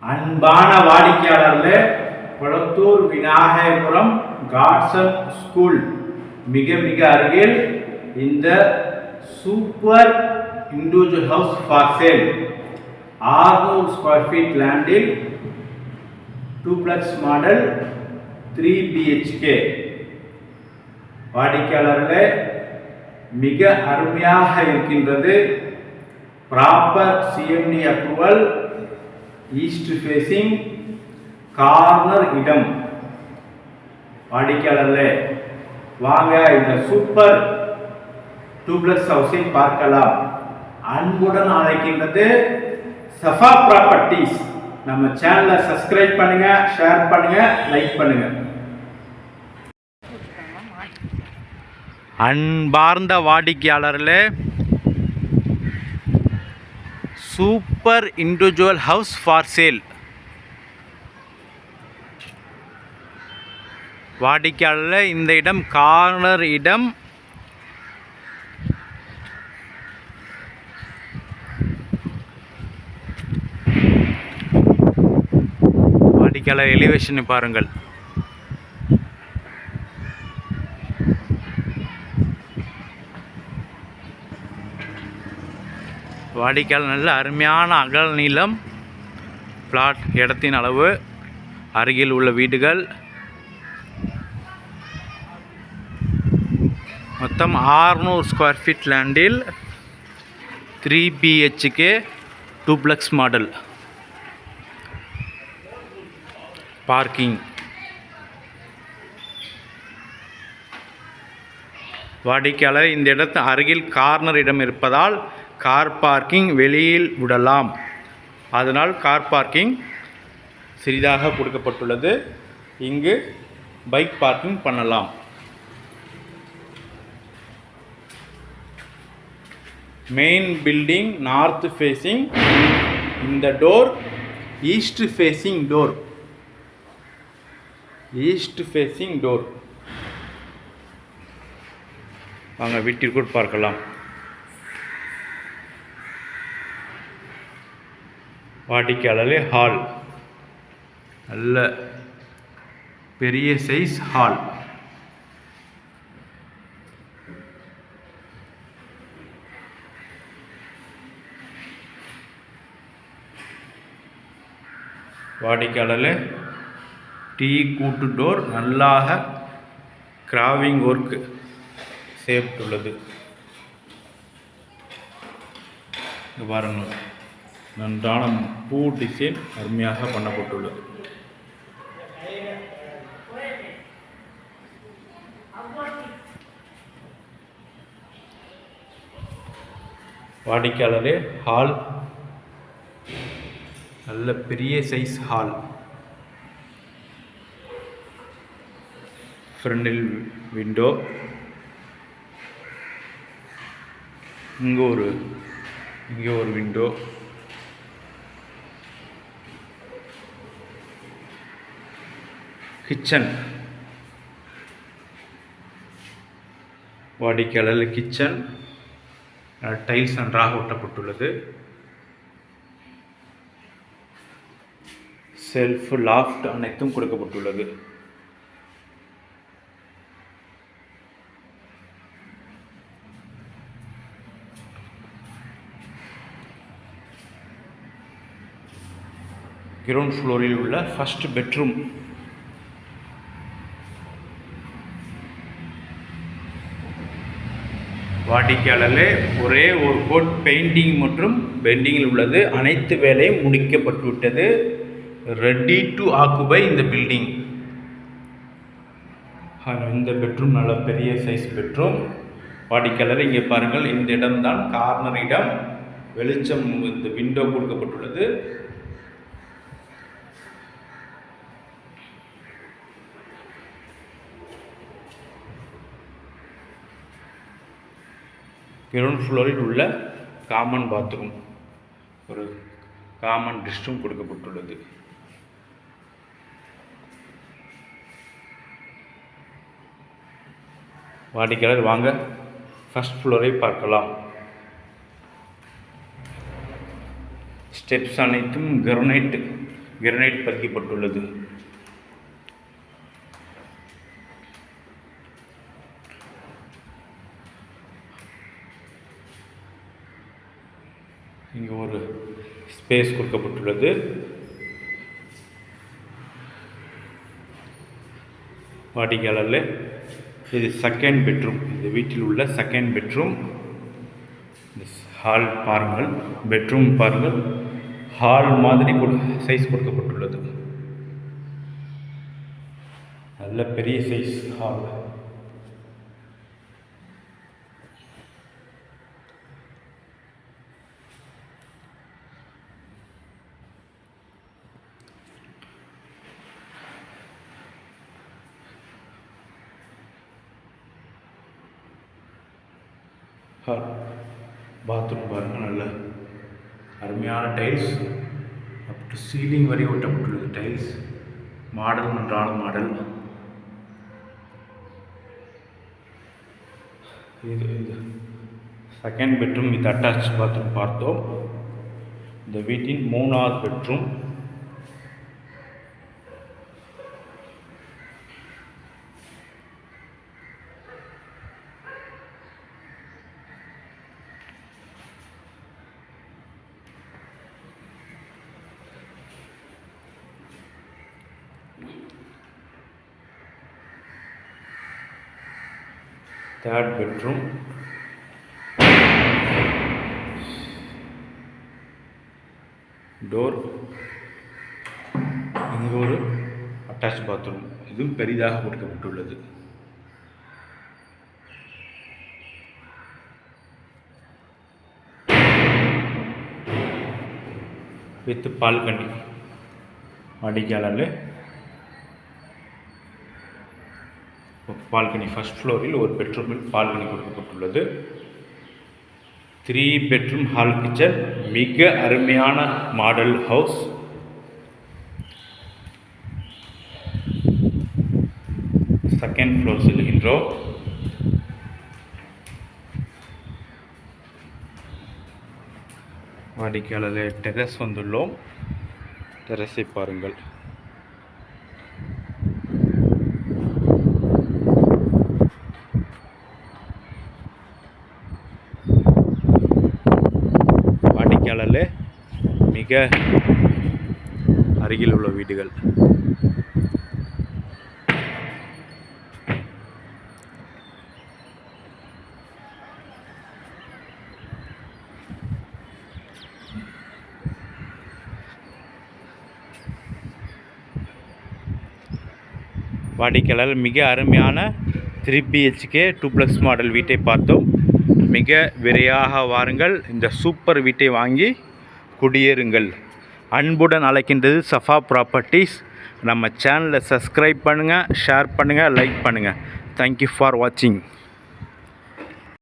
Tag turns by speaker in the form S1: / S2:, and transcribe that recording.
S1: அன்பான வாடிக்கையாளர்களே, கொளத்தூர் விநாயகபுரம் காட்சன் ஸ்கூல் மிக மிக அருகில் இந்த super individual house for sale 600 square feet லேண்டில் டூப்ளெக்ஸ் மாடல் 3 BHK. வாடிக்கையாளர்களே, மிக அருமையாக இருக்கின்றது. Proper CMD approval, east facing, corner இடம். வாடிக்கையாளர்களே, வாங்க இந்த சூப்பர் டூப்ளெக்ஸ் ஹவுஸை பார்க்கலாம். அன்புடன் அழைக்கின்றது சஃபா ப்ராப்பர்ட்டிஸ். நம்ம சேனலை சப்ஸ்கிரைப் பண்ணுங்க, ஷேர் பண்ணுங்க, லைக் பண்ணுங்க. அன்பார்ந்த வாடிக்கையாளர்களே, super individual house for sale. வாடிக்கையாளர், இந்த இடம் கார்னர் இடம். வாடிக்கையாளர் எலிவேஷனை பாருங்கள். வாடிக்கையாளர் நல்ல அருமையான அகல நீளம், பிளாட் இடத்தின் அளவு, அருகில் உள்ள வீடுகள். மொத்தம் 600 ஸ்கொயர் ஃபீட் லேண்டில் 3 BHK டூப்ளெக்ஸ் மாடல். பார்க்கிங். வாடிக்கையாளர், இந்த இடத்து அருகில் கார்னர் இடம் இருப்பதால் கார் பார்க்கிங் வெளியில் விடலாம். அதனால் கார் பார்க்கிங் சிறிதாக கொடுக்கப்பட்டுள்ளது. இங்கு பைக் பார்க்கிங் பண்ணலாம். Main building north facing. இந்த door east facing door. East facing door. வாங்க வீட்டிற்குள் பார்க்கலாம். வாடிக்கையாளரே, ஹால் நல்ல பெரிய சைஸ் ஹால். வாடிக்கையாளரே, டீ கூட்டு டோர் நல்லாக கிராவிங் ஒர்க் செய்யப்பட்டுள்ளது. பாருங்கள், நன்றான பூ டிசைன் அருமையாக பண்ணப்பட்டுள்ளது. வாடிக்கையாளரே, ஹால் நல்ல பெரிய சைஸ் ஹால். ஃப்ரண்டில் விண்டோ. இங்கே ஒரு விண்டோ. கிச்சன். வாடிக்கையாளர், கிச்சன் டைல்ஸ் நன்றாக ஒட்டப்பட்டுள்ளது. செல்ஃப், லாஃப்ட் அனைத்தும் கொடுக்கப்பட்டுள்ளது. கிரவுண்ட் ஃப்ளோரில் உள்ள ஃபர்ஸ்ட் பெட்ரூம். வாடிக்கையாளர்களே, ஒரே ஒரு கோட் பெயிண்டிங் மற்றும் பெண்டிங்கில் உள்ளது. அனைத்து வேலையும் முடிக்கப்பட்டுவிட்டது. ரெடி டு ஆக்குபை இந்த பில்டிங். இந்த பெட்ரூம் நல்ல பெரிய சைஸ் பெட்ரூம். வாடிக்கையாளர், இங்கே பாருங்கள், இந்த இடம்தான் கார்னர் இடம். வெளிச்சம் இந்த விண்டோ கொடுக்கப்பட்டுள்ளது. கிரவுண்ட் ஃப்ளோரில் உள்ள காமன் பாத்ரூம், ஒரு காமன் ரெஸ்ட்ரூம் கொடுக்கப்பட்டுள்ளது. வாடிக்கையாளர், வாங்க ஃபர்ஸ்ட் ஃப்ளோரை பார்க்கலாம். ஸ்டெப்ஸ் அனைத்தும் கிரானைட் கிரானைட் பதிக்கப்பட்டுள்ளது. இங்கே ஒரு ஸ்பேஸ் கொடுக்கப்பட்டுள்ளது. வாடிக்கையாளரில் இது செகண்ட் பெட்ரூம். இந்த வீட்டில் உள்ள செகண்ட் பெட்ரூம். ஹால் பாருங்கள், பெட்ரூம் பாருங்கள், ஹால் மாதிரி சைஸ் கொடுக்கப்பட்டுள்ளது. நல்ல பெரிய சைஸ் ஹால். பாத்ரூம் பாருங்கள், நல்ல அருமையான டைல்ஸ், அப் டு சீலிங் வரை ஒட்டப்பட்டுள்ளது டைல்ஸ். மாடல் நன்றான மாடல். இது second bedroom with attach bathroom பார்த்தோம். இந்த வீட்டின் 3வது பெட்ரூம். Third bedroom. டோர். இங்கே ஒரு அட்டாச் பாத்ரூம், இதுவும் பெரிதாக கொடுக்கப்பட்டுள்ளது. With balcony. வாடிக்கையாளரில் பால்கனி ஃபர்ஸ்ட் ஃப்ளோரில் ஒரு பெட்ரூமில் பால்கனி கொடுக்கப்பட்டுள்ளது. 3 பெட்ரூம் ஹால் கிச்சன். மிக அருமையான மாடல் ஹவுஸ். செகண்ட் ஃப்ளோர் செல்கின்றோம். வாடிக்கையாளர் டெரஸ் வந்துள்ளோம். டெரஸை பாருங்கள். மிக அருகில் உள்ள வீடுகள். வாடிக்கையாளர் மிக அருமையான 3 BHK 2+ மாடல் வீட்டை பார்த்தோம். மிக விரைவாக வாருங்கள், இந்த சூப்பர் வீட்டை வாங்கி குடியேறுங்கள். அன்புடன் அழைக்கின்றது சஃபா ப்ராப்பர்ட்டிஸ். நம்ம சேனலை சப்ஸ்கிரைப் பண்ணுங்கள், ஷேர் பண்ணுங்கள், லைக் பண்ணுங்கள். தேங்க்யூ ஃபார் வாட்சிங்.